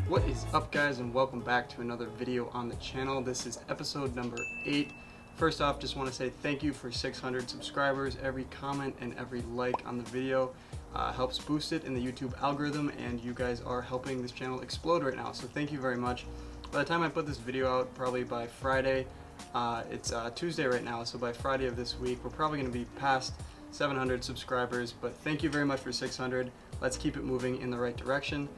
What is up, guys, and welcome back to another video on the channel. This is episode number 8. First off, just want to say thank you for 600 subscribers. Every comment and every like on the video helps boost it in the YouTube algorithm, and you guys are helping this channel explode right now, so thank you very much. By the time I put this video out, probably by Friday, it's Tuesday right now, so by Friday of this week we're probably going to be past 700 subscribers, but thank you very much for 600. Let's keep it moving in the right direction.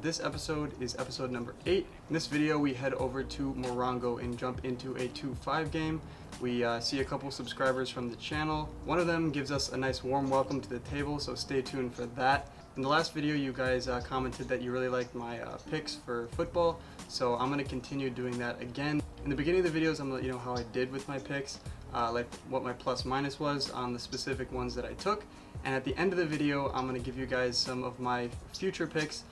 This episode is episode number 8. In this video we head over to Morongo and jump into a 2-5 game. We see a couple subscribers from the channel. One of them gives us a nice warm welcome to the table, so stay tuned for that. In the last video you guys commented that you really liked my picks for football, so I'm going to continue doing that again. In the beginning of the videos I'm going to let you know how I did with my picks, like what my plus minus was on the specific ones that I took. And at the end of the video I'm going to give you guys some of my future picks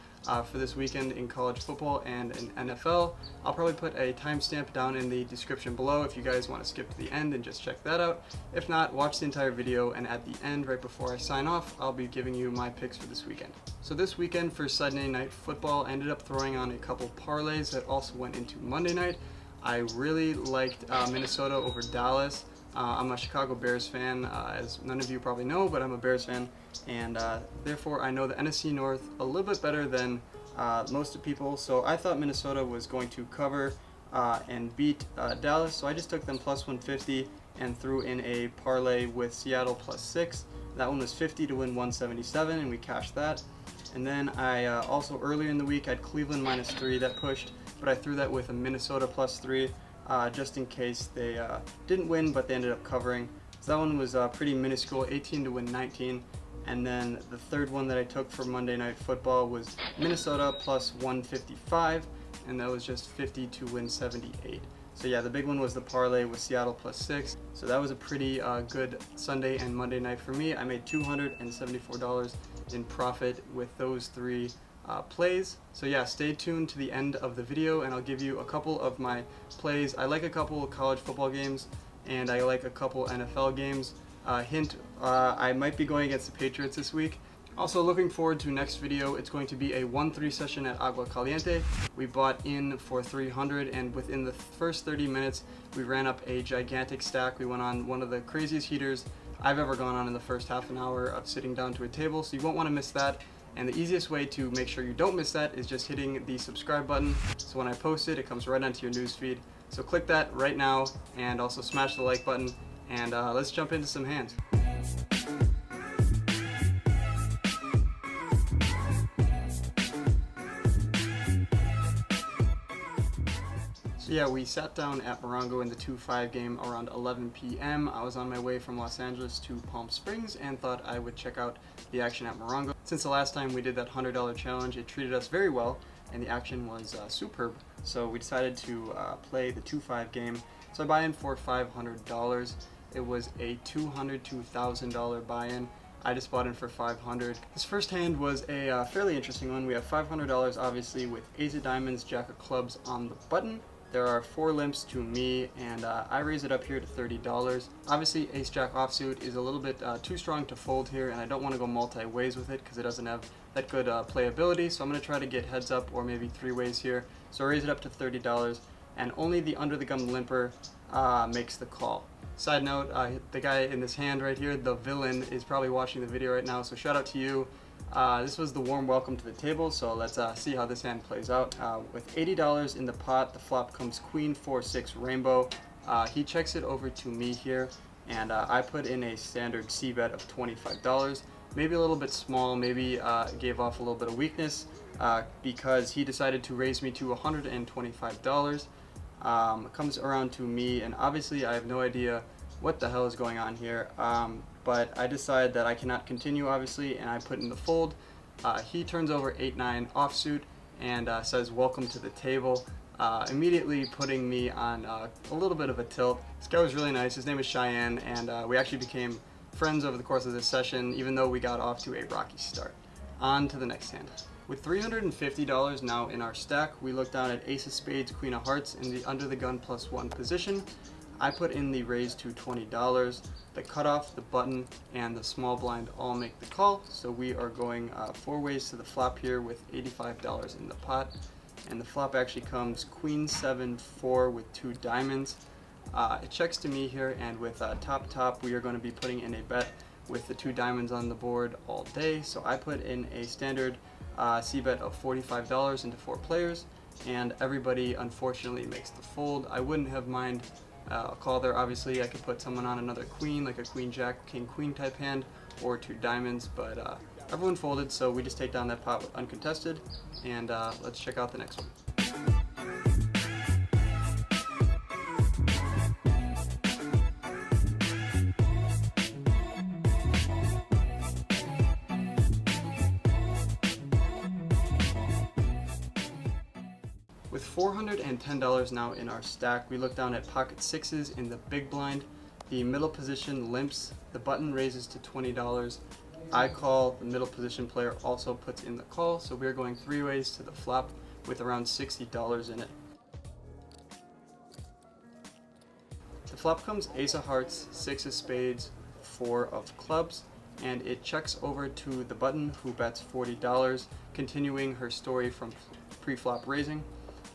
for this weekend in college football and in NFL. I'll probably put a timestamp down in the description below if you guys want to skip to the end and just check that out. If not, watch the entire video, and at the end, right before I sign off, I'll be giving you my picks for this weekend. So this weekend for Sunday night football, I ended up throwing on a couple parlays that also went into Monday night. I really liked Minnesota over Dallas. I'm a Chicago Bears fan, as none of you probably know, but I'm a Bears fan, and therefore I know the NFC North a little bit better than most of people, so I thought Minnesota was going to cover and beat Dallas, so I just took them plus 150 and threw in a parlay with Seattle plus 6. That one was 50 to win 177, and we cashed that. And then I also earlier in the week had Cleveland minus 3 that pushed, but I threw that with a Minnesota plus 3. Just in case they didn't win, but they ended up covering. So that one was pretty minuscule, 18 to win 19. And then the third one that I took for Monday Night Football was Minnesota plus 155, and that was just 50 to win 78. So yeah, the big one was the parlay with Seattle plus 6. So that was a pretty good Sunday and Monday night for me. I made $274 in profit with those three plays. So yeah, stay tuned to the end of the video and I'll give you a couple of my plays. I like a couple of college football games and I like a couple NFL games. Hint, I might be going against the Patriots this week. Also looking forward to next video. It's going to be a 1-3 session at Agua Caliente. We bought in for 300 and within the first 30 minutes we ran up a gigantic stack. We went on one of the craziest heaters I've ever gone on in the first half an hour of sitting down to a table, so you won't want to miss that. And the easiest way to make sure you don't miss that is just hitting the subscribe button. So when I post it, it comes right onto your newsfeed. So click that right now and also smash the like button, and let's jump into some hands. So yeah, we sat down at Morongo in the 2-5 game around 11 p.m. I was on my way from Los Angeles to Palm Springs and thought I would check out the action at Morongo. Since the last time we did that $100 challenge, it treated us very well and the action was superb. So we decided to play the 2-5 game. So I buy in for $500. It was a $200 to $1,000 buy-in. I just bought in for $500. This first hand was a fairly interesting one. We have $500 obviously with ace of diamonds, jack of clubs on the button. There are 4 limps to me, and I raise it up here to $30. Obviously, ace-jack offsuit is a little bit too strong to fold here, and I don't want to go multi-ways with it because it doesn't have that good playability, so I'm going to try to get heads up or maybe 3 ways here. So I raise it up to $30, and only the under-the-gun limper makes the call. Side note, the guy in this hand right here, the villain, is probably watching the video right now, so shout out to you. This was the warm welcome to the table, so let's see how this hand plays out. With $80 in the pot, the flop comes Queen 4-6 rainbow. He checks it over to me here, and I put in a standard C bet of $25. Maybe a little bit small, maybe gave off a little bit of weakness because he decided to raise me to $125. Comes around to me, and obviously I have no idea what the hell is going on here. But I decide that I cannot continue, obviously, and I put in the fold. He turns over 8-9 offsuit and says welcome to the table, immediately putting me on a little bit of a tilt. This guy was really nice. His name is Cheyenne, and we actually became friends over the course of this session, even though we got off to a rocky start. On to the next hand. With $350 now in our stack, we look down at ace of spades, queen of hearts in the under the gun +1 position. I put in the raise to $20. The cutoff, the button, and the small blind all make the call. So we are going 4 ways to the flop here with $85 in the pot. and the flop actually comes queen 7-4 with 2 diamonds. It checks to me here, and with top we are going to be putting in a bet with the 2 diamonds on the board all day. So I put in a standard c-bet of $45 into 4 players, and everybody unfortunately makes the fold. I wouldn't have mind a call there. Obviously I could put someone on another queen, like a queen jack, king queen type hand, or 2 diamonds, but everyone folded, so we just take down that pot with uncontested, and let's check out the next one. With $410 now in our stack, we look down at pocket sixes in the big blind. The middle position limps, the button raises to $20. I call, the middle position player also puts in the call, so we're going 3 ways to the flop with around $60 in it. The flop comes ace of hearts, 6 of spades, 4 of clubs, and it checks over to the button, who bets $40, continuing her story from pre-flop raising.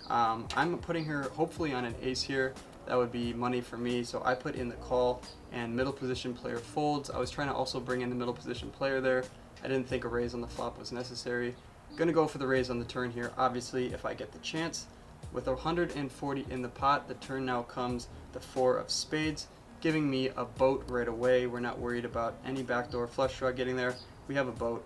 I'm putting her hopefully on an ace here. That would be money for me, so I put in the call, and middle position player folds. I was trying to also bring in the middle position player there. I didn't think a raise on the flop was necessary. Gonna go for the raise on the turn here, obviously, if I get the chance. With 140 in the pot, the turn now comes the 4 of spades, giving me a boat right away. We're not worried about any backdoor flush draw getting there. We have a boat.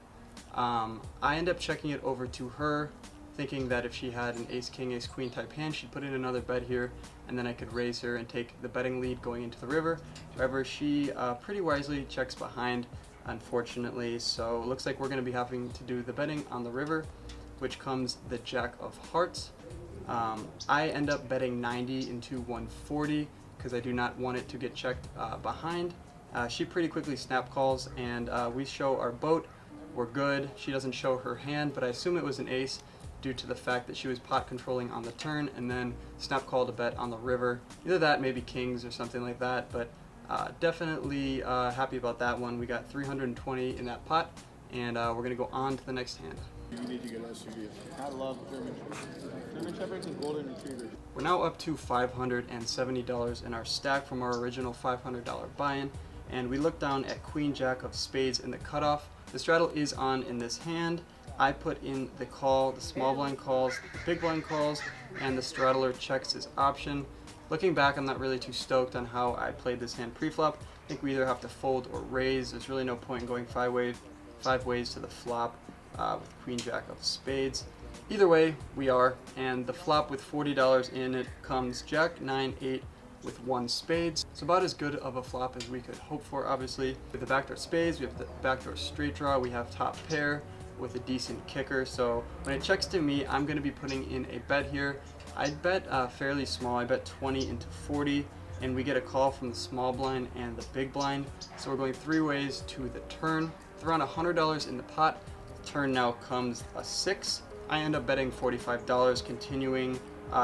I end up checking it over to her, thinking that if she had an ace king, ace queen type hand, she'd put in another bet here, and then I could raise her and take the betting lead going into the river. However, she pretty wisely checks behind, unfortunately, so it looks like we're going to be having to do the betting on the river, which comes the jack of hearts. I end up betting 90 into 140 because I do not want it to get checked behind. She pretty quickly snap calls, and we show our boat. We're good. She doesn't show her hand, but I assume it was an ace due to the fact that she was pot controlling on the turn, and then snap called a bet on the river. Either that, maybe kings or something like that, but definitely happy about that one. We got 320 in that pot, and we're going to go on to the next hand. You need to get SUV. I love German Shepherds and Golden Retrievers. We're now up to $570 in our stack from our original $500 buy-in, and we look down at queen jack of spades in the cutoff. The straddle is on in this hand. I put in the call, the small blind calls, the big blind calls, and the straddler checks his option. Looking back, I'm not really too stoked on how I played this hand pre-flop. I think we either have to fold or raise. There's really no point in going five ways to the flop with queen jack of spades. Either way, we are, and the flop with $40 in it comes jack 9-8 with 1 spades. So about as good of a flop as we could hope for, obviously. With the backdoor spades, we have the backdoor straight draw, we have top pair with a decent kicker. So when it checks to me, I'm going to be putting in a bet here. I'd bet fairly small. I bet 20 into 40, and we get a call from the small blind and the big blind. So we're going 3 ways to the turn. With around $100 in the pot, the turn now comes a 6. I end up betting $45, continuing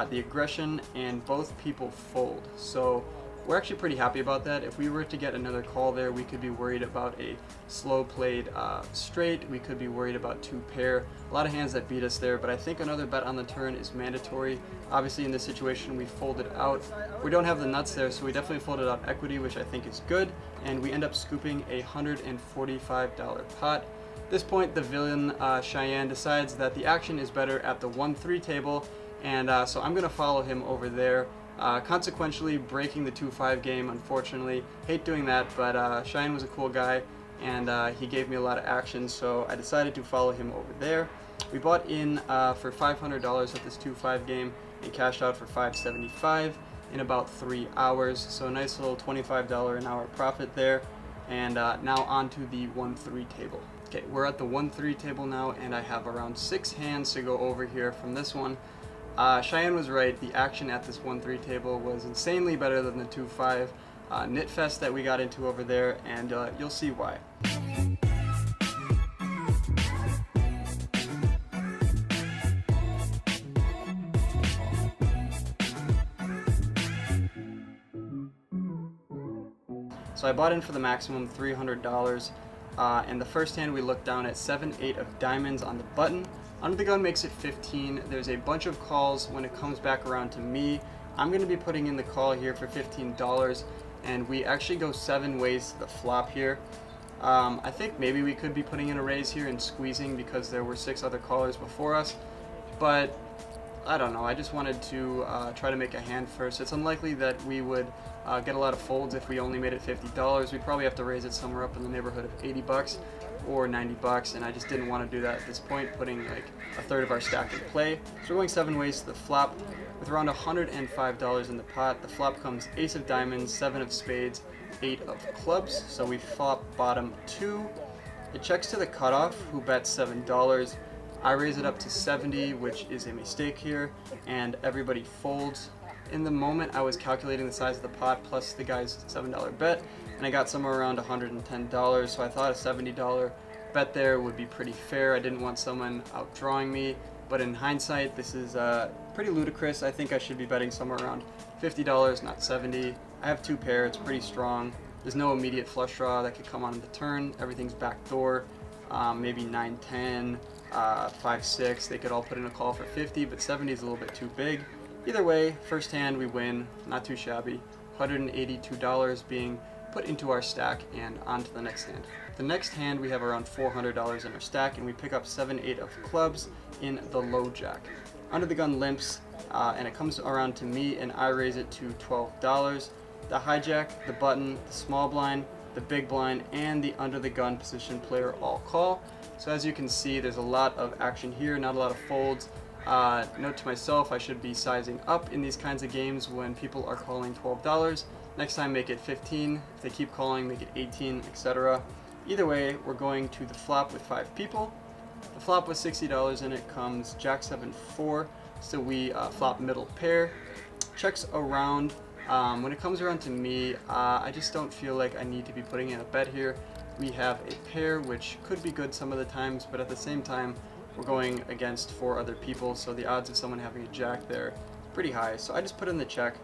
the aggression, and both people fold. So we're actually pretty happy about that. If we were to get another call there, we could be worried about a slow played straight. We could be worried about 2 pair. A lot of hands that beat us there, but I think another bet on the turn is mandatory. Obviously in this situation we folded out. We don't have the nuts there, so we definitely folded out equity, which I think is good, and we end up scooping a $145 pot. At this point, the villain Cheyenne decides that the action is better at the 1-3 table, and so I'm going to follow him over there. Consequentially breaking the 2-5 game, unfortunately. Hate doing that, but Cheyenne was a cool guy, and he gave me a lot of action, so I decided to follow him over there. We bought in for $500 at this 2-5 game and cashed out for $575 in about 3 hours, so a nice little $25 an hour profit there. And now on to the 1-3 table. Okay, we're at the 1-3 table now, and I have around 6 hands to go over here from this one. Cheyenne was right. The action at this 1-3 table was insanely better than the 2-5 knit fest that we got into over there, and you'll see why. So I bought in for the maximum $300, and the first hand we looked down at 7-8 of diamonds on the button. Under the gun makes it 15. There's a bunch of calls when it comes back around to me. I'm going to be putting in the call here for $15, and we actually go 7 ways to the flop here. I think maybe we could be putting in a raise here and squeezing because there were 6 other callers before us, but I don't know. I just wanted to try to make a hand first. It's unlikely that we would get a lot of folds if we only made it $50. We'd probably have to raise it somewhere up in the neighborhood of $80 or $90, and I just didn't want to do that at this point, putting like a third of our stack in play. So we're going 7 ways to the flop with around $105 in the pot. The flop comes ace of diamonds, 7 of spades, 8 of clubs. So we flop bottom 2. It checks to the cutoff, who bets $7. I raise it up to 70, which is a mistake here, and everybody folds. In the moment, I was calculating the size of the pot plus the guy's $7 bet, and I got somewhere around $110, so I thought a $70 bet there would be pretty fair. I didn't want someone outdrawing me, but in hindsight, this is pretty ludicrous. I think I should be betting somewhere around $50, not 70. I have 2 pair, it's pretty strong. There's no immediate flush draw that could come on in the turn. Everything's backdoor, maybe 9-10, 5-6. They could all put in a call for 50, but 70 is a little bit too big. Either way, first hand we win, not too shabby. $182 being put into our stack and on to the next hand. The next hand we have around $400 in our stack, and we pick up 7-8 of clubs in the low jack. Under the gun limps, and it comes around to me, and I raise it to $12. The hijack, the button, the small blind, the big blind, and the under the gun position player all call. So as you can see, there's a lot of action here, not a lot of folds. Note to myself, I should be sizing up in these kinds of games when people are calling $12. Next time make it 15. If they keep calling, make it 18, etc. Either way, we're going to the flop with 5 people. The flop with $60 in it comes Jack 7-4, so we flop middle pair. Checks around. When it comes around to me, I just don't feel like I need to be putting in a bet here. We have a pair, which could be good some of the times, but at the same time, we're going against 4 other people, so the odds of someone having a jack there pretty high. So I just put in the check.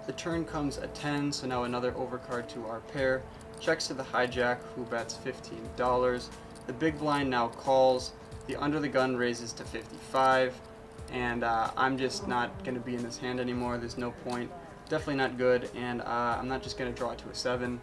The turn comes a 10, so now another overcard to our pair. Checks to the hijack, who bets $15. The big blind now calls. The under the gun raises to 55, and I'm just not going to be in this hand anymore. There's no point. Definitely not good, and I'm not just going to draw it to a 7.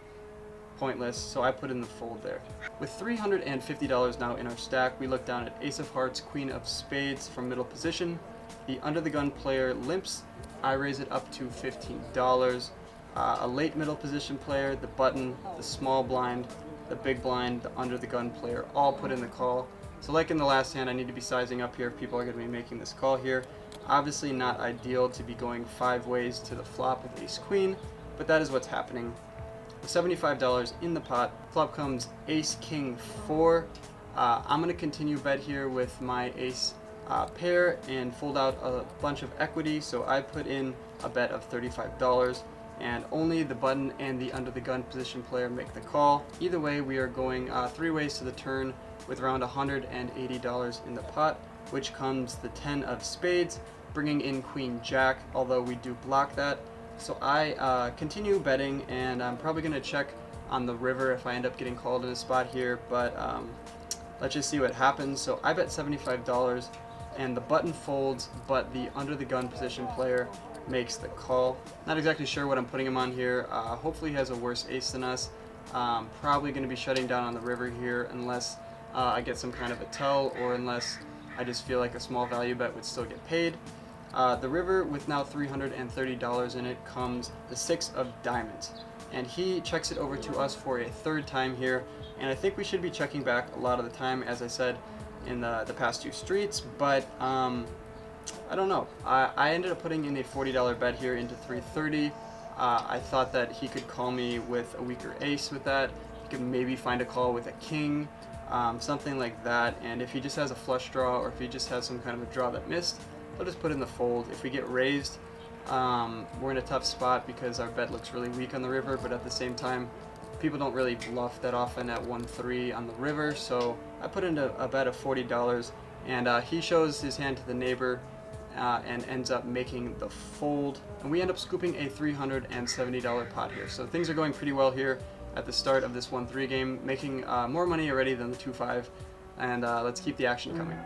Pointless, so I put in the fold there. With $350 now in our stack, we look down at ace of hearts, queen of spades from middle position. The under the gun player limps. I raise it up to $15. A late middle position player, the button, the small blind, the big blind, the under the gun player all put in the call. So like in the last hand, I need to be sizing up here if people are going to be making this call here. Obviously not ideal to be going 5 ways to the flop with ace queen, but that is what's happening. With $75 in the pot, flop comes ace king 4. I'm going to continue bet here with my ace pair and fold out a bunch of equity, so I put in a bet of $35, and only the button and the under the gun position player make the call. Either way, we are going 3 ways to the turn with around $180 in the pot, which comes the 10 of spades, bringing in queen jack, although we do block that. So I continue betting, and I'm probably going to check on the river if I end up getting called in a spot here, but let's just see what happens. So I bet $75, and the button folds, but the under the gun position player makes the call. Not exactly sure what I'm putting him on here. Hopefully he has a worse ace than us. Probably going to be shutting down on the river here unless I get some kind of a tell, or unless I just feel like a small value bet would still get paid. The river with now $330 in it comes the 6 of diamonds, and he checks it over to us for a 3rd time here, and I think we should be checking back a lot of the time, as I said in the past 2 streets, but I don't know. I ended up putting in a $40 bet here into 330. I thought that he could call me with a weaker ace with that. He could maybe find a call with a king, something like that, and if he just has a flush draw, or if he just has some kind of a draw that missed, I'll just put in the fold. If we get raised, we're in a tough spot because our bet looks really weak on the river, but at the same time, people don't really bluff that often at 1-3 on the river, so I put in a bet of $40, and he shows his hand to the neighbor and ends up making the fold, and we end up scooping a $370 pot here. So things are going pretty well here at the start of this 1-3 game, making more money already than the 2-5, and let's keep the action coming.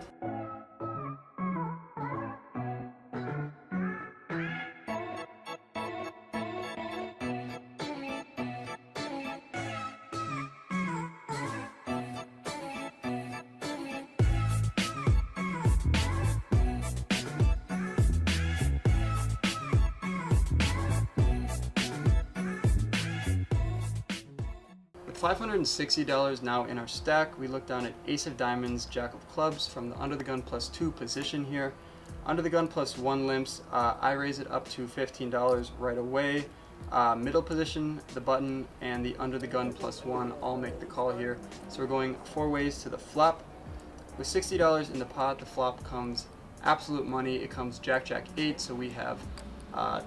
$560 now in our stack. We look down at ace of diamonds, jack of clubs from the under the gun +2 position here. Under the gun +1 limps, I raise it up to $15 right away. Middle position, the button, and the under the gun +1 all make the call here. So we're going 4 ways to the flop. With $60 in the pot, the flop comes absolute money. It comes jack, jack, 8, so we have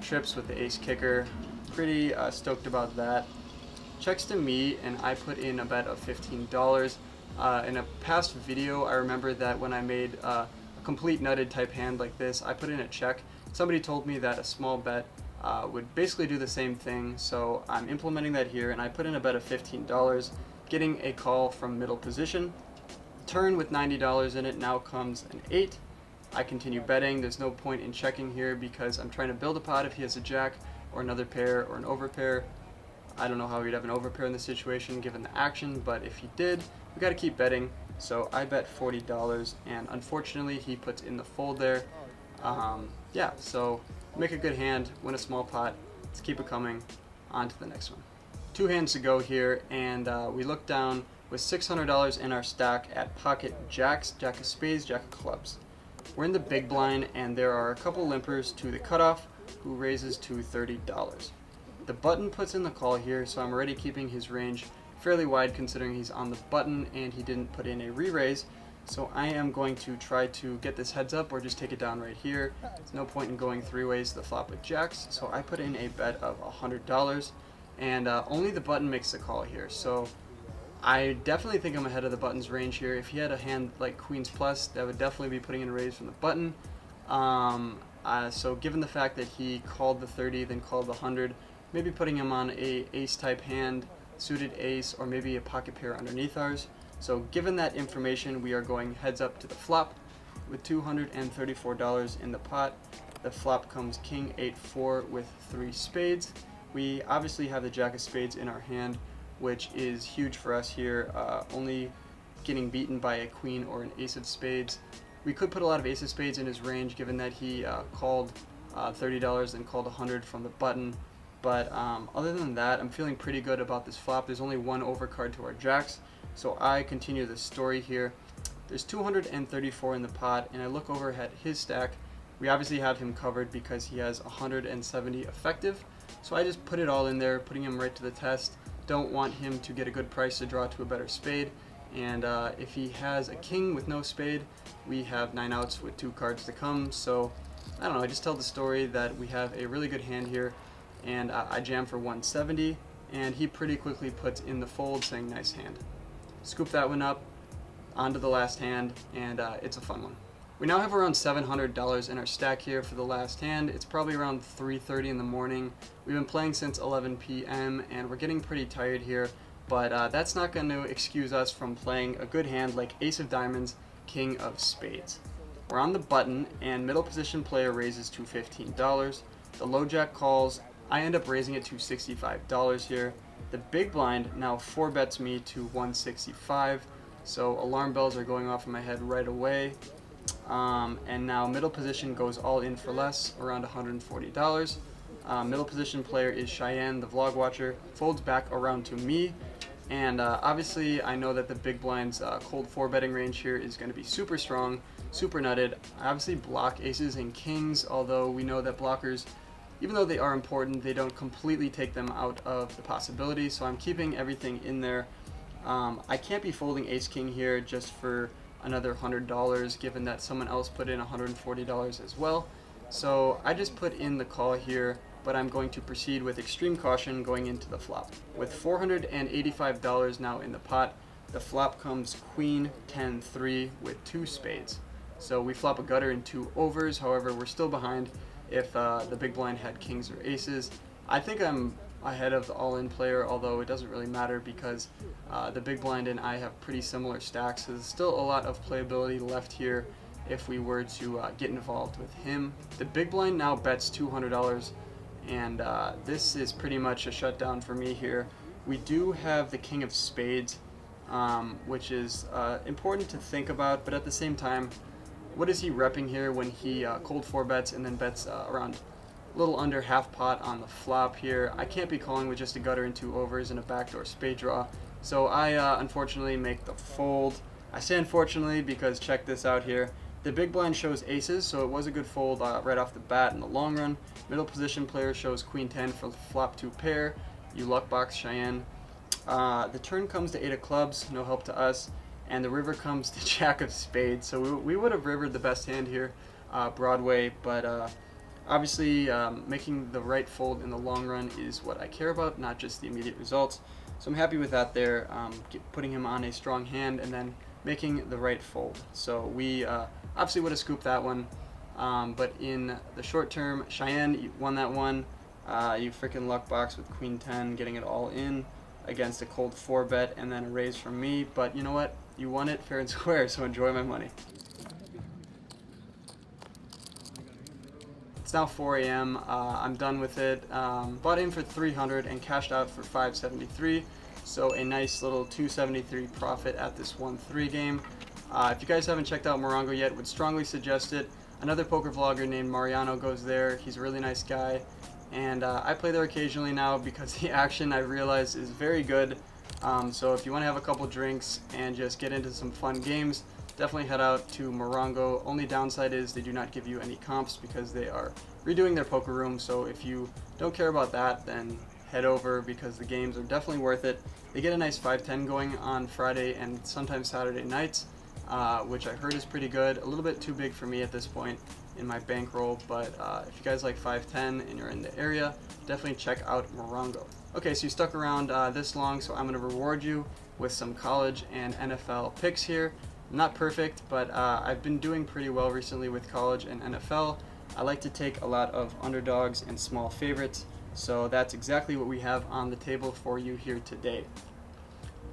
trips with the ace kicker. Pretty stoked about that. Checks to me, and I put in a bet of $15. In a past video, I remember that when I made a complete nutted type hand like this, I put in a check. Somebody told me that a small bet would basically do the same thing, so I'm implementing that here, and I put in a bet of $15, getting a call from middle position. Turn with $90 in it, now comes an 8. I continue betting. There's no point in checking here because I'm trying to build a pot if he has a jack or another pair or an overpair. I don't know how he'd have an overpair in this situation given the action, but if he did, we got to keep betting. So I bet $40, and unfortunately he puts in the fold there. Yeah, so make a good hand, win a small pot. Let's keep it coming. On to the next one. 2 hands to go here, and we look down with $600 in our stack at pocket jacks, jack of spades, jack of clubs. We're in the big blind, and there are a couple limpers to the cutoff who raises to $30. The button puts in the call here, so I'm already keeping his range fairly wide considering he's on the button and he didn't put in a re-raise. So I am going to try to get this heads up or just take it down right here. There's no point in going 3 ways to the flop with jacks, so I put in a bet of $100, and only the button makes the call here. So I definitely think I'm ahead of the button's range here. If he had a hand like queens plus, that would definitely be putting in a raise from the button. So given the fact that he called the 30, then called the 100, maybe putting him on a ace type hand, suited ace, or maybe a pocket pair underneath ours. So given that information, we are going heads up to the flop with $234 in the pot. The flop comes king 8-4 with 3 spades. We obviously have the jack of spades in our hand, which is huge for us here, only getting beaten by a queen or an ace of spades. We could put a lot of ace of spades in his range given that he called $30 and called 100 from the button. But other than that, I'm feeling pretty good about this flop. There's only 1 overcard to our jacks, so I continue the story here. There's 234 in the pot, and I look over at his stack. We obviously have him covered because he has 170 effective, so I just put it all in there, putting him right to the test. Don't want him to get a good price to draw to a better spade, and if he has a king with no spade, we have 9 outs with 2 cards to come. So I don't know, I just tell the story that we have a really good hand here, and I jam for 170, and he pretty quickly puts in the fold saying nice hand. Scoop that one up, onto the last hand, and it's a fun one. We now have around $700 in our stack here for the last hand. It's probably around 3:30 in the morning. We've been playing since 11 p.m. and we're getting pretty tired here, but that's not going to excuse us from playing a good hand like ace of diamonds, king of spades. We're on the button, and middle position player raises to $15. The low jack calls. I end up raising it to $65 here. The big blind now 4 bets me to $165, so alarm bells are going off in my head right away. And now middle position goes all in for less, around $140. Middle position player is Cheyenne, the vlog watcher, folds back around to me, and obviously I know that the big blind's cold 4 betting range here is going to be super strong, super nutted. I obviously block aces and kings, although we know that blockers, even though they are important, they don't completely take them out of the possibility, so I'm keeping everything in there. I can't be folding ace-king here just for another $100, given that someone else put in $140 as well. So I just put in the call here, but I'm going to proceed with extreme caution going into the flop. With $485 now in the pot, the flop comes queen 10-3 with 2 spades. So we flop a gutter and 2 overs, however we're still behind if the big blind had kings or aces. I think I'm ahead of the all-in player, although it doesn't really matter because the big blind and I have pretty similar stacks, so there's still a lot of playability left here if we were to get involved with him. The big blind now bets $200, and this is pretty much a shutdown for me here. We do have the king of spades, which is important to think about, but at the same time, what is he repping here when he cold 4 bets and then bets around a little under half pot on the flop here? I can't be calling with just a gutter and 2 overs and a backdoor spade draw. So I unfortunately make the fold. I say unfortunately because check this out here. The big blind shows aces, so it was a good fold right off the bat in the long run. Middle position player shows queen 10 for flop 2 pair. You luck box Cheyenne. The turn comes to 8 of clubs, no help to us. And the river comes to jack of spades. So we would have rivered the best hand here, Broadway, but obviously making the right fold in the long run is what I care about, not just the immediate results. So I'm happy with that there, putting him on a strong hand and then making the right fold. So we obviously would have scooped that one, but in the short term, Cheyenne, you won that one. You freaking luck box with queen 10, getting it all in against a cold 4-bet and then a raise from me. But you know what? You won it fair and square, so enjoy my money. It's now 4 a.m. I'm done with it. Bought in for 300 and cashed out for 573. So a nice little 273 profit at this 1-3 game. If you guys haven't checked out Morongo yet, would strongly suggest it. Another poker vlogger named Mariano goes there. He's a really nice guy. And I play there occasionally now because the action, I realize, is very good. So if you want to have a couple drinks and just get into some fun games, definitely head out to Morongo. Only downside is they do not give you any comps because they are redoing their poker room. So if you don't care about that, then head over because the games are definitely worth it. They get a nice 5-10 going on Friday and sometimes Saturday nights, which I heard is pretty good. A little bit too big for me at this point in my bankroll, but if you guys like 5-10 and you're in the area, definitely check out Morongo. Okay, so you stuck around this long, so I'm going to reward you with some college and NFL picks here. Not perfect, but I've been doing pretty well recently with college and NFL. I like to take a lot of underdogs and small favorites, so that's exactly what we have on the table for you here today.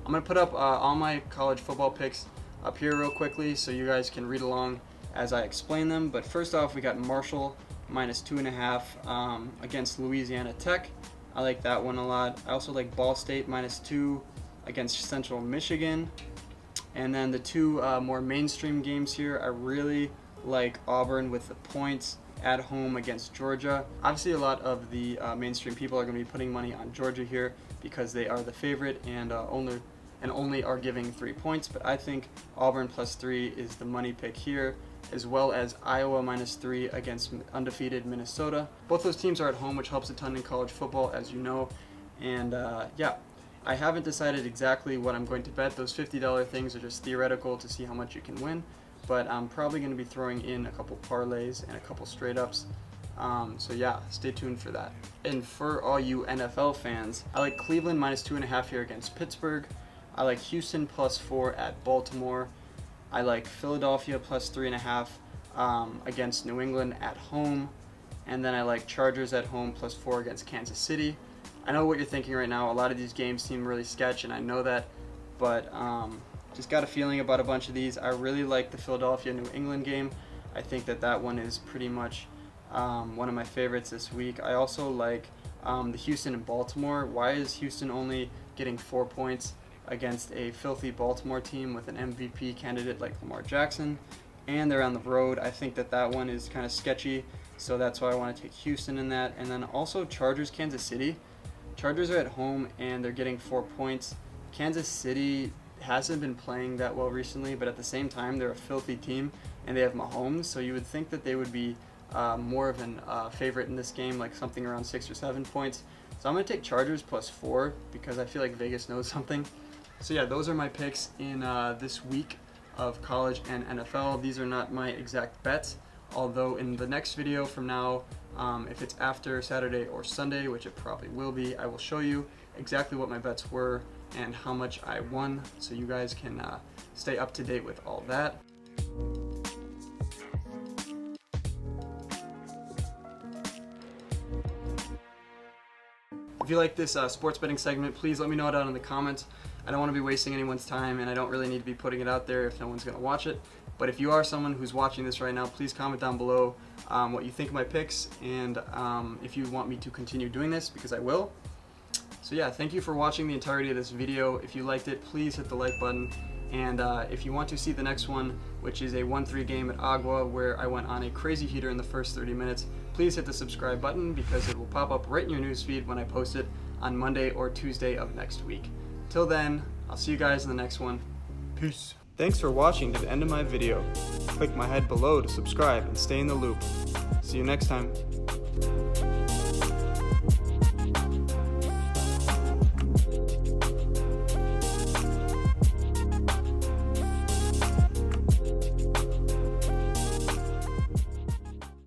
I'm going to put up all my college football picks up here real quickly so you guys can read along as I explain them. But first off, we got Marshall minus 2.5 against Louisiana Tech. I like that one a lot. I also like Ball State minus 2 against Central Michigan. And then the two more mainstream games here, I really like Auburn with the points at home against Georgia. Obviously, a lot of the mainstream people are going to be putting money on Georgia here because they are the favorite and only are giving 3 points. But I think Auburn plus 3 is the money pick here, as well as Iowa minus 3 against undefeated Minnesota. Both those teams are at home, which helps a ton in college football, as you know. And yeah, I haven't decided exactly what I'm going to bet. Those $50 things are just theoretical to see how much you can win, but I'm probably going to be throwing in a couple parlays and a couple straight ups. So yeah, stay tuned for that. And for all you NFL fans, I like Cleveland minus 2.5 here against Pittsburgh. I like Houston plus 4 at Baltimore. I like Philadelphia plus 3.5 against New England at home. And then I like Chargers at home plus 4 against Kansas City. I know what you're thinking right now. A lot of these games seem really sketch, and I know that, but just got a feeling about a bunch of these. I really like the Philadelphia-New England game. I think that one is pretty much one of my favorites this week. I also like the Houston and Baltimore. Why is Houston only getting 4 points against a filthy Baltimore team with an MVP candidate like Lamar Jackson? And they're on the road. I think that one is kind of sketchy, so that's why I want to take Houston in that. And then also Chargers-Kansas City. Chargers are at home and they're getting 4 points. Kansas City hasn't been playing that well recently, but at the same time, they're a filthy team and they have Mahomes, so you would think that they would be more of an favorite in this game, like something around 6 or 7 points. So I'm going to take Chargers plus 4 because I feel like Vegas knows something. So yeah, those are my picks in this week of college and NFL. These are not my exact bets, although in the next video from now, if it's after Saturday or Sunday, which it probably will be, I will show you exactly what my bets were and how much I won, so you guys can stay up to date with all that. If you like this sports betting segment, please let me know down in the comments. I don't want to be wasting anyone's time, and I don't really need to be putting it out there if no one's going to watch it. But if you are someone who's watching this right now, please comment down below what you think of my picks and if you want me to continue doing this, because I will. So yeah, thank you for watching the entirety of this video. If you liked it, please hit the like button. And if you want to see the next one, which is a 1-3 game at Agua where I went on a crazy heater in the first 30 minutes, please hit the subscribe button because it will pop up right in your newsfeed when I post it on Monday or Tuesday of next week. Till then, I'll see you guys in the next one. Peace. Thanks for watching to the end of my video. Click my head below to subscribe and stay in the loop. See you next time.